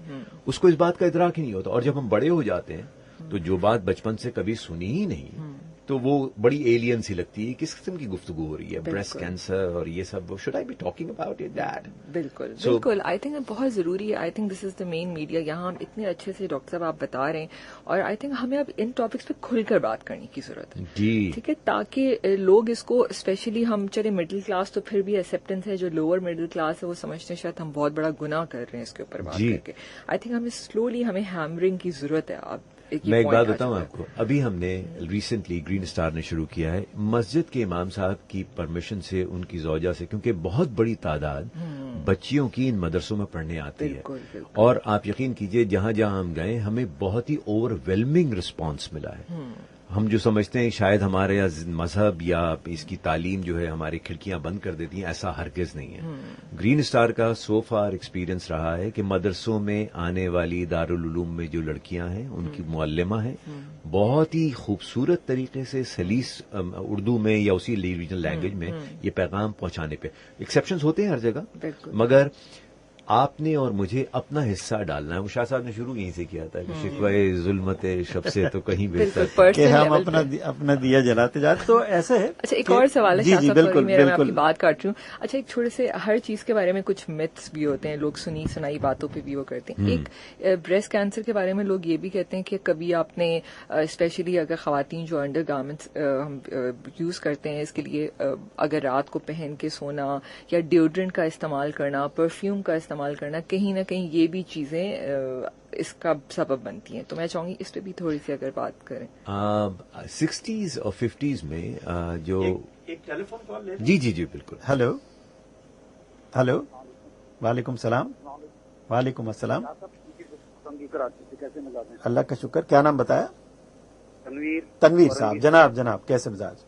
اس کو اس بات کا ادراک ہی نہیں ہوتا. اور جب ہم بڑے ہو جاتے ہیں تو جو بات بچپن سے کبھی سنی ہی نہیں تو وہ بڑی ایلین سی لگتی ہے. کس قسم کی گفتگو ہو رہی ہے؟ بریسٹ کینسر اور یہ سب. Should I be talking about it that? بالکل بالکل. آئی تھنک بہت ضروری ہے. I think this is the main media. یہاں ہم اتنے اچھے سے ڈاکٹر صاحب آپ بتا رہے ہیں, اور آئی تھنک ہمیں اب ان ٹاپکس پہ کھل کر بات کرنے کی ضرورت ہے. جی ٹھیک ہے, تاکہ لوگ اس کو, اسپیشلی ہم چلے مڈل کلاس تو پھر بھی ایکسیپٹنس ہے, جو لوور مڈل کلاس ہے وہ سمجھتے ہیں شاید ہم بہت بڑا گناہ کر رہے ہیں اس کے اوپر بات کر کے. آئی تھنک ہمیں سلولی ہمیں ہیمرنگ کی ضرورت ہے. اب میں ایک بات بتاؤں آپ کو, ابھی ہم نے ریسنٹلی گرین اسٹار نے شروع کیا ہے, مسجد کے امام صاحب کی پرمیشن سے, ان کی زوجہ سے, کیونکہ بہت بڑی تعداد بچیوں کی ان مدرسوں میں پڑھنے آتی ہے, اور آپ یقین کیجئے جہاں جہاں ہم گئے ہمیں بہت ہی اوور ویلمنگ رسپانس ملا ہے. ہم جو سمجھتے ہیں شاید ہمارے مذہب یا اس کی تعلیم جو ہے ہماری کھڑکیاں بند کر دیتی ہیں, ایسا ہرگز نہیں ہے. گرین اسٹار کا سو فار ایکسپیرینس رہا ہے کہ مدرسوں میں آنے والی دارالعلوم میں جو لڑکیاں ہیں, ان کی معلمہ ہیں, بہت ہی خوبصورت طریقے سے سلیس اردو میں یا اسی ریجنل لینگویج میں یہ پیغام پہنچانے پہ. ایکسیپشنز ہوتے ہیں ہر جگہ, مگر آپ نے اور مجھے اپنا حصہ ڈالنا ہے. وہ شاہ صاحب نے شروع یہیں سے کیا تھا کہ شکوائے ظلمت شب سے تو کہیں بہتر کہ ہم اپنا دیا جلاتے جاتے. تو ایسے ہے. اچھا, ایک اور سوال ہے جی جی بالکل میں آپ کی بات کاٹ رہی ہوں. اچھا, ایک چھوٹے سے, ہر چیز کے بارے میں کچھ متس بھی ہوتے ہیں, لوگ سنی سنائی باتوں پہ بھی وہ کرتے ہیں. ایک بریسٹ کینسر کے بارے میں لوگ یہ بھی کہتے ہیں کہ کبھی آپ نے, اسپیشلی اگر خواتین جو انڈر گارمنٹس ہم یوز کرتے ہیں اس کے لیے, اگر رات کو پہن کے سونا یا ڈیوڈرنٹ کا استعمال کرنا, پرفیوم کا استعمال کرنا, کہیں نہ کہیں یہ بھی چیزیں اس کا سبب بنتی ہیں. تو میں چاہوں گی اس پہ بھی تھوڑی سی اگر بات کریں. 60s اور 50s میں جو ایک ٹیلی فون کال لے. جی جی جی بالکل. ہلو ہلو, وعلیکم السلام. وعلیکم السلام. اللہ کا شکر. کیا نام بتایا؟ تنویر صاحب. جناب کیسے مزاج؟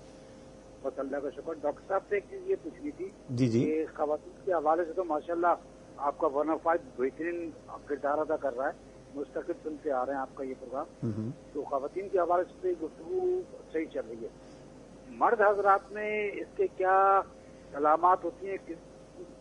بس اللہ کا شکر. ڈاکٹر صاحب سے ایک چیز یہ پوچھنی تھی. جی خواتین کے حوالے سے تو ماشاءاللہ آپ کا بونافائڈ بہترین کردار ادا کر رہا ہے, مستقل سنتے آ رہے ہیں آپ کا یہ پروگرام. تو خواتین کے حوالے سے گفتگو صحیح چل رہی ہے. مرد حضرات میں اس کے کیا علامات ہوتی ہیں؟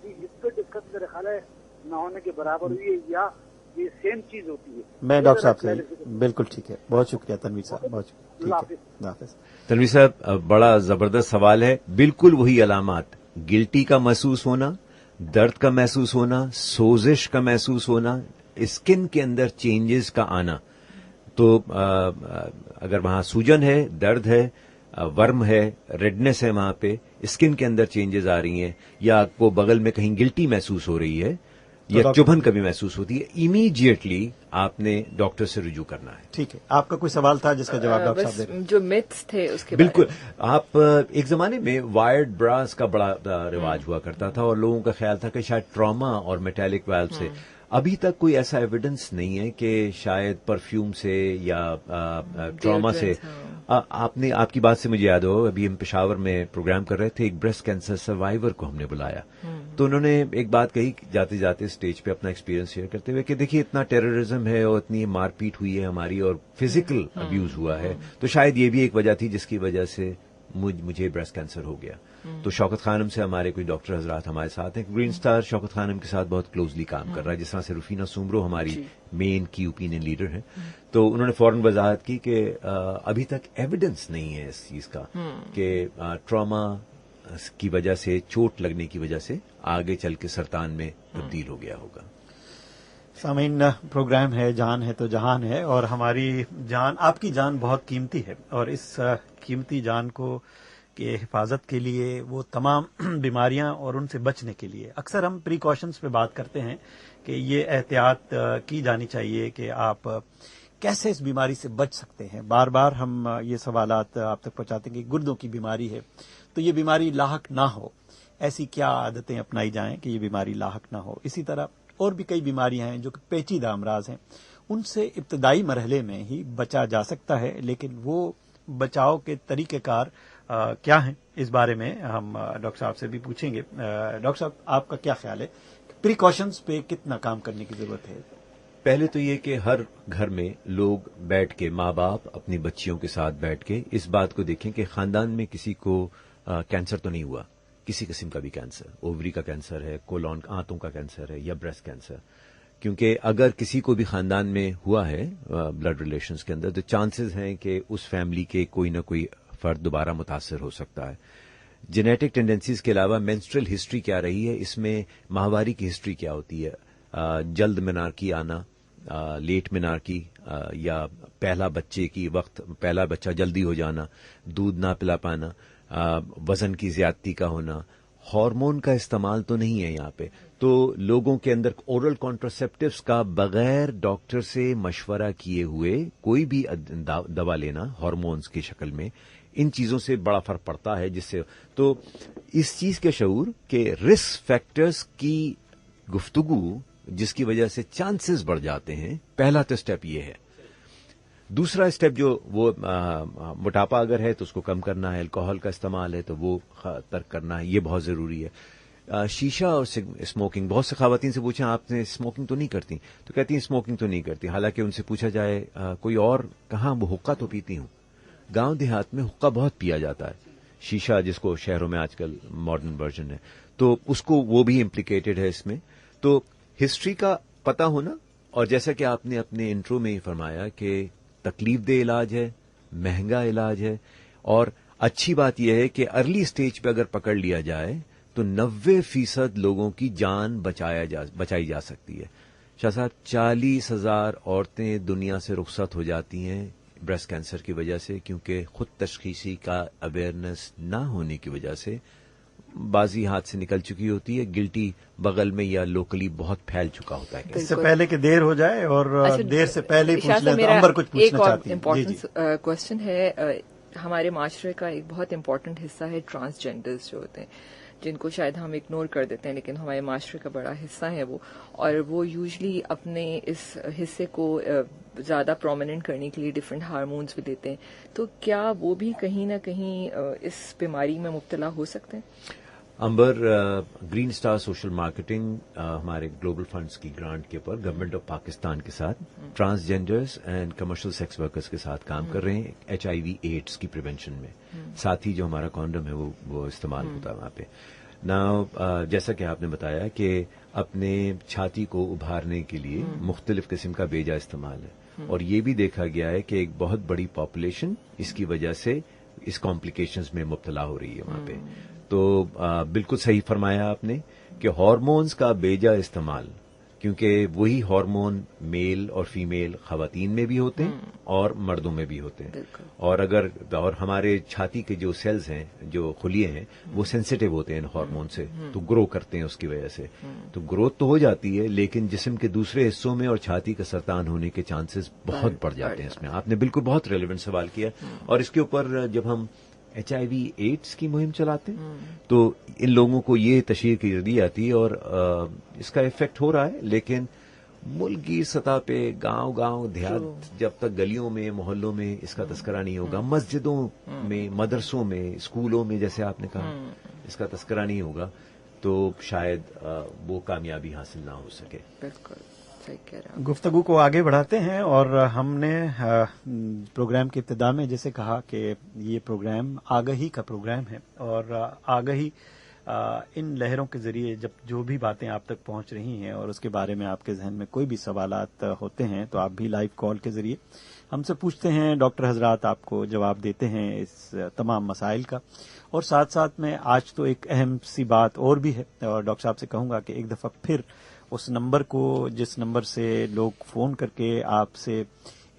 اس پہ ڈسکس میرے خیال ہے نہ ہونے کے برابر ہوئی ہے, یا یہ سیم چیز ہوتی ہے؟ میں ڈاکٹر صاحب سے بالکل ٹھیک ہے. بہت شکریہ تنویر صاحب, بہت شکریہ. اللہ حافظ. تنویر صاحب, بڑا زبردست سوال ہے. بالکل وہی علامات, گلٹی کا محسوس ہونا, درد کا محسوس ہونا, سوزش کا محسوس ہونا, اسکن کے اندر چینجز کا آنا. تو اگر وہاں سوجن ہے, درد ہے, ورم ہے, ریڈنس ہے, وہاں پہ اسکن کے اندر چینجز آ رہی ہیں, یا آپ کو بغل میں کہیں گلٹی محسوس ہو رہی ہے, یا چبھن کبھی محسوس ہوتی ہے, امیڈیٹلی آپ نے ڈاکٹر سے رجوع کرنا ہے. ٹھیک ہے. آپ کا کوئی سوال تھا جس کا جواب ڈاکٹر صاحب دے؟ جو متس تھے اس کے بالکل. آپ ایک زمانے میں وائرڈ براس کا بڑا رواج ہوا کرتا تھا, اور لوگوں کا خیال تھا کہ شاید ٹراما اور میٹیلک ویلو سے. ابھی تک کوئی ایسا ایویڈنس نہیں ہے کہ شاید پرفیوم سے یا ٹراما سے. آپ کی بات سے مجھے یاد ہو, ابھی ہم پشاور میں پروگرام کر رہے تھے, ایک بریسٹ کینسر سروائیور کو ہم نے بلایا, تو انہوں نے ایک بات کہی جاتے جاتے اسٹیج پہ اپنا ایکسپیرینس شیئر کرتے ہوئے کہ دیکھیے اتنا ٹیررزم ہے اور اتنی مار پیٹ ہوئی ہے ہماری, اور فزیکل ابیوز ہوا ہے, تو شاید یہ بھی ایک وجہ تھی جس کی وجہ سے مجھے بریسٹ کینسر ہو گیا. تو شوکت خانم سے ہمارے کوئی ڈاکٹر حضرات ہمارے ساتھ ہیں. گرین اسٹار شوکت خانم کے ساتھ بہت کلوزلی کام کر رہا ہے, جس طرح سے رفینہ سومرو ہماری مین کی اوپینین لیڈر ہیں. تو انہوں نے فوراً وضاحت کی کہ ابھی تک ایویڈنس نہیں ہے اس چیز کا کہ ٹراما کی وجہ سے, چوٹ لگنے کی وجہ سے آگے چل کے سرطان میں تبدیل ہو گیا ہوگا. سامعین, پروگرام ہے جان ہے تو جہان ہے, اور ہماری جان, آپ کی جان بہت قیمتی ہے, اور اس قیمتی جان کو کے حفاظت کے لیے, وہ تمام بیماریاں اور ان سے بچنے کے لیے اکثر ہم پریکاشنز پہ بات کرتے ہیں کہ یہ احتیاط کی جانی چاہیے کہ آپ کیسے اس بیماری سے بچ سکتے ہیں. بار بار ہم یہ سوالات آپ تک پہنچاتے ہیں کہ گردوں کی بیماری ہے تو یہ بیماری لاحق نہ ہو, ایسی کیا عادتیں اپنائی جائیں کہ یہ بیماری لاحق نہ ہو. اسی طرح اور بھی کئی بیماریاں ہیں جو کہ پیچیدہ امراض ہیں, ان سے ابتدائی مرحلے میں ہی بچا جا سکتا ہے, لیکن وہ بچاؤ کے طریقہ کار کیا ہیں, اس بارے میں ہم ڈاکٹر صاحب سے بھی پوچھیں گے. ڈاکٹر صاحب, آپ کا کیا خیال ہے, پریکاشنز پہ کتنا کام کرنے کی ضرورت ہے؟ پہلے تو یہ کہ ہر گھر میں لوگ بیٹھ کے, ماں باپ اپنی بچیوں کے ساتھ بیٹھ کے اس بات کو دیکھیں کہ خاندان میں کسی کو کینسر تو نہیں ہوا, کسی قسم کا بھی کینسر, اووری کا کینسر ہے, کولون آنتوں کا کینسر ہے, یا بریسٹ کینسر. کیونکہ اگر کسی کو بھی خاندان میں ہوا ہے بلڈ ریلیشنز کے اندر, تو چانسز ہیں کہ اس فیملی کے کوئی نہ کوئی فرد دوبارہ متاثر ہو سکتا ہے. جینیٹک ٹینڈنسیز کے علاوہ مینسٹرل ہسٹری کیا رہی ہے, اس میں ماہواری کی ہسٹری کیا ہوتی ہے, جلد منارکی آنا, لیٹ منارکی, یا پہلا بچہ جلدی ہو جانا, دودھ نہ پلا پانا, وزن کی زیادتی کا ہونا. ہارمون کا استعمال تو نہیں ہے یہاں پہ, تو لوگوں کے اندر اورل کانٹراسیپٹیوز کا بغیر ڈاکٹر سے مشورہ کیے ہوئے کوئی بھی دوا لینا ہارمونز کی شکل میں, ان چیزوں سے بڑا فرق پڑتا ہے. جس سے تو اس چیز کے شعور کہ رسک فیکٹرز کی گفتگو جس کی وجہ سے چانسز بڑھ جاتے ہیں, پہلا تو اسٹیپ یہ ہے. دوسرا اسٹیپ جو وہ موٹاپا اگر ہے تو اس کو کم کرنا ہے, الکوہول کا استعمال ہے تو وہ ترک کرنا ہے, یہ بہت ضروری ہے. شیشہ اور اسموکنگ, بہت سے خواتین سے پوچھا آپ نے اسموکنگ تو نہیں کرتی, تو کہتی ہیں اسموکنگ تو نہیں کرتی. حالانکہ ان سے پوچھا جائے کوئی اور کہاں, وہ حقہ تو پیتی ہوں. گاؤں دیہات میں حقہ بہت پیا جاتا ہے. شیشہ جس کو شہروں میں آج کل ماڈرن ورژن ہے, تو اس کو وہ بھی امپلیکیٹڈ ہے اس میں. تو ہسٹری کا پتہ ہونا, اور جیسا کہ آپ نے اپنے انٹرو میں ہی فرمایا کہ تکلیف دہ علاج ہے, مہنگا علاج ہے, اور اچھی بات یہ ہے کہ ارلی سٹیج پہ اگر پکڑ لیا جائے تو 90% لوگوں کی جان بچائی جا سکتی ہے. شاہ صاحب 40,000 عورتیں دنیا سے رخصت ہو جاتی ہیں بریسٹ کینسر کی وجہ سے, کیونکہ خود تشخیصی کا اویئرنیس نہ ہونے کی وجہ سے بازی ہاتھ سے نکل چکی ہوتی ہے, گلٹی بغل میں یا لوکلی بہت پھیل چکا ہوتا ہے. اس سے پہلے کہ دیر ہو جائے اور دیر سے پہلے ہی پوچھ لیں تو امبر کچھ پوچھنا چاہتی ہیں. ایک اور امپورٹنٹ کوشچن ہے, ہمارے معاشرے کا ایک بہت امپورٹنٹ حصہ ہے ٹرانسجینڈرز جو ہوتے ہیں, جن کو شاید ہم اگنور کر دیتے ہیں, لیکن ہمارے معاشرے کا بڑا حصہ ہے وہ, اور وہ یوزلی اپنے اس حصے کو زیادہ پرومیننٹ کرنے کے لیے ڈفرینٹ ہارمونز بھی دیتے ہیں. تو کیا وہ بھی کہیں نہ کہیں اس بیماری میں مبتلا ہو سکتے ہیں؟ Amber, green star social marketing ہمارے گلوبل فنڈز کی گرانٹ کے اوپر گورنمنٹ آف پاکستان کے ساتھ transgenders and commercial sex workers کے ساتھ کام کر رہے ہیں HIV ایڈز کی پریونشن میں. ساتھ ہی جو ہمارا کانڈم ہے وہ استعمال ہوتا ہے وہاں پہ. نا جیسا کہ آپ نے بتایا کہ اپنے چھاتی کو ابھارنے کے لیے مختلف قسم کا بیجا استعمال ہے, اور یہ بھی دیکھا گیا ہے کہ ایک بہت بڑی پاپولیشن اس کی وجہ سے اس کمپلیکیشنز میں مبتلا ہو رہی ہے وہاں پہ. تو بالکل صحیح فرمایا آپ نے کہ ہارمونز کا بیجا استعمال, کیونکہ وہی ہارمون میل اور فیمیل خواتین میں بھی ہوتے ہیں اور مردوں میں بھی ہوتے ہیں, اور ہمارے چھاتی کے جو سیلز ہیں, جو خلیے ہیں, وہ سینسیٹیو ہوتے ہیں ان ہارمون سے, تو گرو کرتے ہیں اس کی وجہ سے. تو گروتھ تو ہو جاتی ہے, لیکن جسم کے دوسرے حصوں میں اور چھاتی کا سرطان ہونے کے چانسز بہت بڑھ جاتے ہیں اس میں. آپ نے بالکل بہت ریلیونٹ سوال کیا, اور اس کے اوپر جب ہم HIV ایڈز کی مہم چلاتے ہیں تو ان لوگوں کو یہ تشہیر کی دی آتی ہے, اور اس کا افیکٹ ہو رہا ہے, لیکن ملک کی سطح پہ گاؤں دیہات جب تک گلیوں میں محلوں میں اس کا تذکرہ نہیں ہوگا, مسجدوں میں, مدرسوں میں, اسکولوں میں, جیسے آپ نے کہا, اس کا تذکرہ نہیں ہوگا, تو شاید وہ کامیابی حاصل نہ ہو سکے. بالکل گفتگو کو آگے بڑھاتے ہیں, اور ہم نے پروگرام کی ابتدا میں جیسے کہا کہ یہ پروگرام آگہی کا پروگرام ہے, اور آگہی ان لہروں کے ذریعے جب جو بھی باتیں آپ تک پہنچ رہی ہیں اور اس کے بارے میں آپ کے ذہن میں کوئی بھی سوالات ہوتے ہیں تو آپ بھی لائیو کال کے ذریعے ہم سے پوچھتے ہیں. ڈاکٹر حضرات آپ کو جواب دیتے ہیں اس تمام مسائل کا, اور ساتھ ساتھ میں آج تو ایک اہم سی بات اور بھی ہے, اور ڈاکٹر صاحب سے کہوں گا کہ ایک دفعہ پھر اس نمبر کو, جس نمبر سے لوگ فون کر کے آپ سے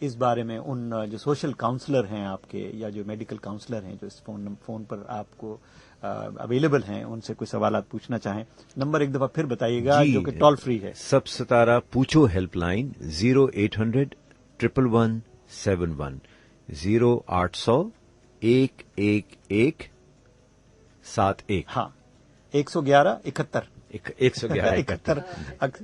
اس بارے میں, ان جو سوشل کاؤنسلر ہیں آپ کے یا جو میڈیکل کاؤنسلر ہیں جو اس فون پر آپ کو اویلیبل ہیں, ان سے کوئی سوالات پوچھنا چاہیں, نمبر ایک دفعہ پھر بتائیے گا, جو کہ ٹول فری ہے. سب ستارہ پوچھو ہیلپ لائن 0800-111-71 0800-111-71. ہاں, 111-71. 111-71.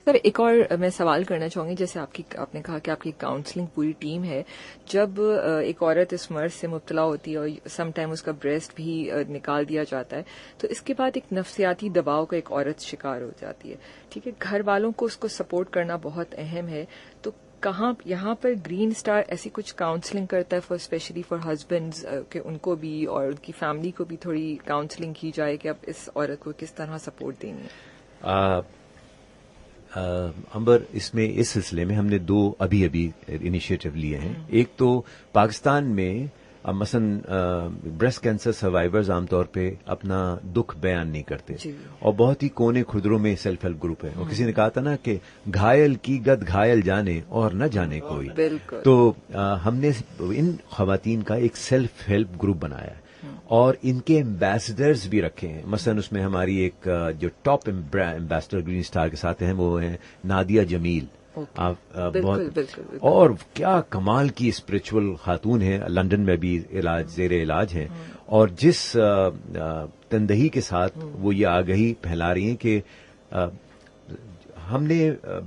سر ایک اور میں سوال کرنا چاہوں گی, جیسے آپ نے کہا کہ آپ کی کاؤنسلنگ پوری ٹیم ہے, جب ایک عورت اس مرض سے مبتلا ہوتی ہے اور سم ٹائم اس کا بریسٹ بھی نکال دیا جاتا ہے, تو اس کے بعد ایک نفسیاتی دباؤ کا ایک عورت شکار ہو جاتی ہے, ٹھیک ہے, گھر والوں کو اس کو سپورٹ کرنا بہت اہم ہے, تو کہاں یہاں پر گرین سٹار ایسی کچھ کاؤنسلنگ کرتا ہے اسپیشلی فار ہسبینڈز, کہ ان کو بھی اور ان کی فیملی کو بھی تھوڑی کاؤنسلنگ کی جائے کہ اب اس عورت کو کس طرح سپورٹ دینی ہے؟ امبر, اس سلسلے میں ہم نے 2 ابھی انیشیٹو لیے ہیں. ایک تو پاکستان میں مثلا بریسٹ کینسر سروائیورز عام طور پہ اپنا دکھ بیان نہیں کرتے اور بہت ہی کونے خدروں میں سیلف ہیلپ گروپ ہے. اور کسی نے کہا تھا نا کہ گھائل کی گد گھائل جانے اور نہ جانے کوئی. تو ہم نے ان خواتین کا ایک سیلف ہیلپ گروپ بنایا ہے اور ان کے ایمبیسڈرز بھی رکھے ہیں. مثلا اس میں ہماری ایک جو ٹاپ ایمبیسڈر گرین اسٹار کے ساتھ ہیں وہ ہیں نادیہ جمیل. بہت اور کیا کمال کی اسپرچول خاتون ہے, لندن میں بھی زیر علاج ہیں اور جس تندہی کے ساتھ وہ یہ آگہی پھیلا رہی ہیں کہ ہم نے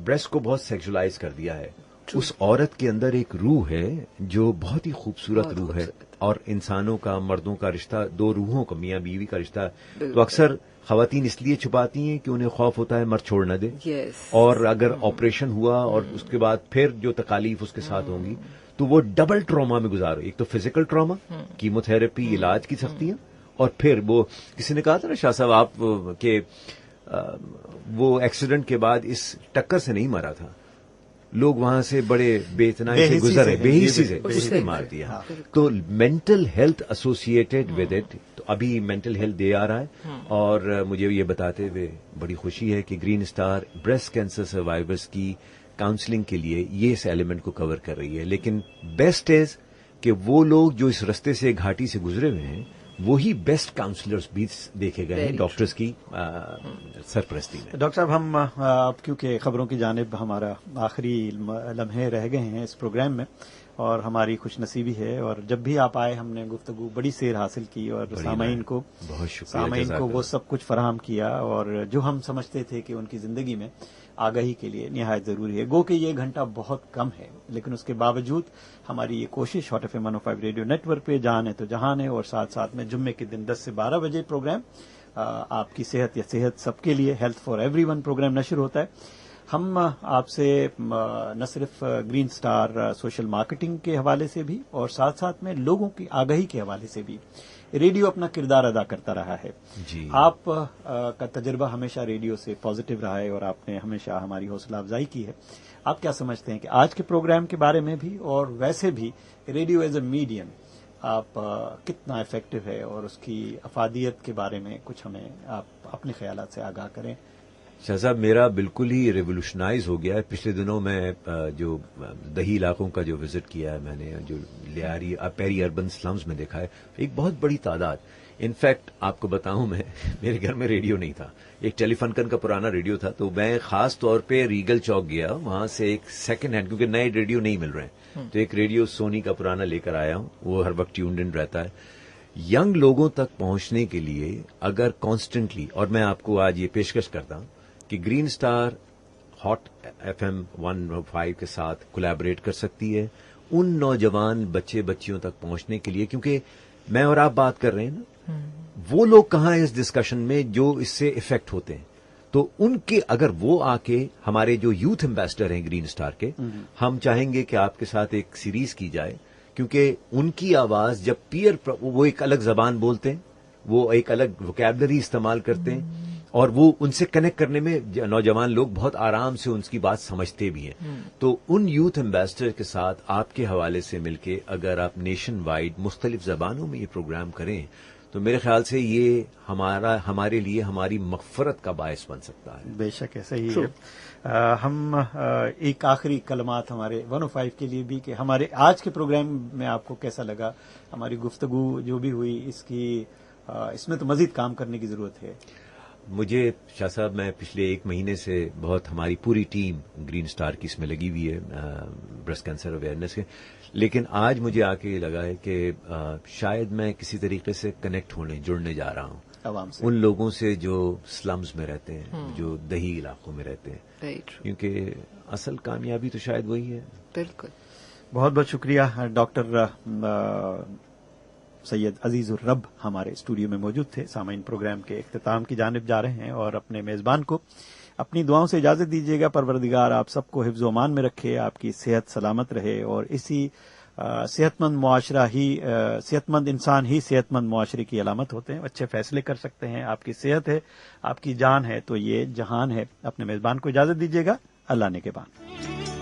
بریسٹ کو بہت سیکشولائز کر دیا ہے. اس عورت کے اندر ایک روح ہے جو بہت ہی خوبصورت روح ہے اور انسانوں کا, مردوں کا رشتہ, دو روحوں کا, میاں بیوی کا رشتہ تو اکثر خواتین اس لیے چھپاتی ہیں کہ انہیں خوف ہوتا ہے مرد چھوڑ نہ دے. اور اگر آپریشن ہوا اور اس کے بعد پھر جو تکالیف اس کے ساتھ ہوں گی تو وہ ڈبل ٹراما میں گزارو. ایک تو فزیکل ٹراما, کیموتھراپی, علاج کی سختیاں, اور پھر وہ کسی نے کہا تھا نا شاہ صاحب آپ کہ وہ ایکسیڈنٹ کے بعد اس ٹکر سے نہیں مرا تھا, لوگ وہاں سے بڑے بے اتنائی سے گزرے, بے حسی سے اس نے مار دیا. تو mental health associated with it. تو ابھی مینٹل ہیلتھ ڈے آ رہا ہے اور مجھے یہ بتاتے ہوئے بڑی خوشی ہے کہ green star breast cancer survivors کی کاؤنسلنگ کے لیے یہ اس ایلیمنٹ کو کور کر رہی ہے. لیکن بیسٹ از کہ وہ لوگ جو اس رستے سے گھاٹی سے گزرے ہوئے ہیں وہی بیسٹ کاؤنسلرز بھی دیکھے گئے ہیں ڈاکٹرز کی سرپرستی میں. ڈاکٹر صاحب ہم کیونکہ خبروں کی جانب ہمارا آخری لمحے رہ گئے ہیں اس پروگرام میں اور ہماری خوش نصیبی ہے اور جب بھی آپ آئے ہم نے گفتگو بڑی سیر حاصل کی اور سامعین کو وہ سب کچھ فراہم کیا اور جو ہم سمجھتے تھے کہ ان کی زندگی میں آگاہی کے لیے نہایت ضروری ہے. گو کہ یہ گھنٹہ بہت کم ہے لیکن اس کے باوجود ہماری یہ کوشش hot F M 105 radio network پہ جان ہے تو جہان ہے اور ساتھ ساتھ میں جمعے کے دن 10 سے 12 بجے پروگرام آپ کی صحت یا صحت سب کے لیے health for every one program نشر ہوتا ہے. ہم آپ سے نہ صرف گرین اسٹار سوشل مارکیٹنگ کے حوالے سے بھی اور ساتھ ساتھ میں لوگوں کی آگاہی کے حوالے سے بھی ریڈیو اپنا کردار ادا کرتا رہا ہے. آپ کا تجربہ ہمیشہ ریڈیو سے پازیٹو رہا ہے اور آپ نے ہمیشہ ہماری حوصلہ افزائی کی ہے. آپ کیا سمجھتے ہیں کہ آج کے پروگرام کے بارے میں بھی اور ویسے بھی ریڈیو ایز اے میڈیم آپ کتنا افیکٹو ہے اور اس کی افادیت کے بارے میں کچھ ہمیں آپ اپنے خیالات سے آگاہ کریں. شاہ صاحب میرا بالکل ہی ریولیوشنائز ہو گیا ہے. پچھلے دنوں میں جو دیہی علاقوں کا جو وزٹ کیا ہے میں نے, جو لیاری پیری اربن سلمز میں دیکھا ہے ایک بہت بڑی تعداد. انفیکٹ آپ کو بتاؤں میں میرے گھر میں ریڈیو نہیں تھا, ایک ٹیلی فنکن کا پرانا ریڈیو تھا تو میں خاص طور پہ ریگل چوک گیا, وہاں سے ایک سیکنڈ ہینڈ کیونکہ نئے ریڈیو نہیں مل رہے ہیں تو ایک ریڈیو سونی کا پرانا لے کر آیا ہوں. وہ ہر وقت ٹیونڈ ان رہتا ہے. ینگ لوگوں تک پہنچنے کے لیے اگر کانسٹنٹلی, اور میں آپ کو آج یہ پیشکش کرتا ہوں کہ green star hot F M 105 کے ساتھ کولیبریٹ کر سکتی ہے ان نوجوان بچے بچیوں تک پہنچنے کے لیے, کیونکہ میں اور آپ بات کر رہے ہیں نا وہ لوگ کہاں ہیں اس ڈسکشن میں جو اس سے افیکٹ ہوتے ہیں. تو ان کے اگر وہ آ کے ہمارے جو یوتھ ایمبیسڈر ہیں گرین اسٹار کے, ہم چاہیں گے کہ آپ کے ساتھ ایک سیریز کی جائے کیونکہ ان کی آواز جب وہ ایک الگ زبان بولتے ہیں, وہ ایک الگ ووکیبلری استعمال کرتے ہیں اور وہ ان سے کنیکٹ کرنے میں نوجوان لوگ بہت آرام سے ان کی بات سمجھتے بھی ہیں. تو ان یوتھ ایمبیسڈر کے ساتھ آپ کے حوالے سے مل کے اگر آپ نیشن وائڈ مختلف زبانوں میں یہ پروگرام کریں تو میرے خیال سے یہ ہمارے لیے ہماری مغفرت کا باعث بن سکتا ہے. بے شک ایسا ہی ہے. ہم ایک آخری کلمات ہمارے 105 کے لیے بھی کہ ہمارے آج کے پروگرام میں آپ کو کیسا لگا, ہماری گفتگو جو بھی ہوئی اس میں تو مزید کام کرنے کی ضرورت ہے. مجھے شاہ صاحب میں پچھلے ایک مہینے سے بہت ہماری پوری ٹیم گرین اسٹار کی اس میں لگی ہوئی ہے بریسٹ کینسر اویئرنیس کے, لیکن آج مجھے آ کے یہ لگا ہے کہ شاید میں کسی طریقے سے کنیکٹ جڑنے جا رہا ہوں عوام سے, ان لوگوں سے جو سلمز میں رہتے ہیں, جو دیہی علاقوں میں رہتے ہیں, کیونکہ اصل کامیابی تو شاید وہی ہے. بالکل. بہت بہت شکریہ ڈاکٹر سید عزیز الرب ہمارے اسٹوڈیو میں موجود تھے. سامعین پروگرام کے اختتام کی جانب جا رہے ہیں اور اپنے میزبان کو اپنی دعاؤں سے اجازت دیجیے گا. پروردگار آپ سب کو حفظ و امان میں رکھے, آپ کی صحت سلامت رہے اور اسی صحت مند انسان ہی صحت مند معاشرے کی علامت ہوتے ہیں. اچھے فیصلے کر سکتے ہیں. آپ کی صحت ہے, آپ کی جان ہے تو یہ جہان ہے. اپنے میزبان کو اجازت دیجیے گا. اللہ نے کے بان.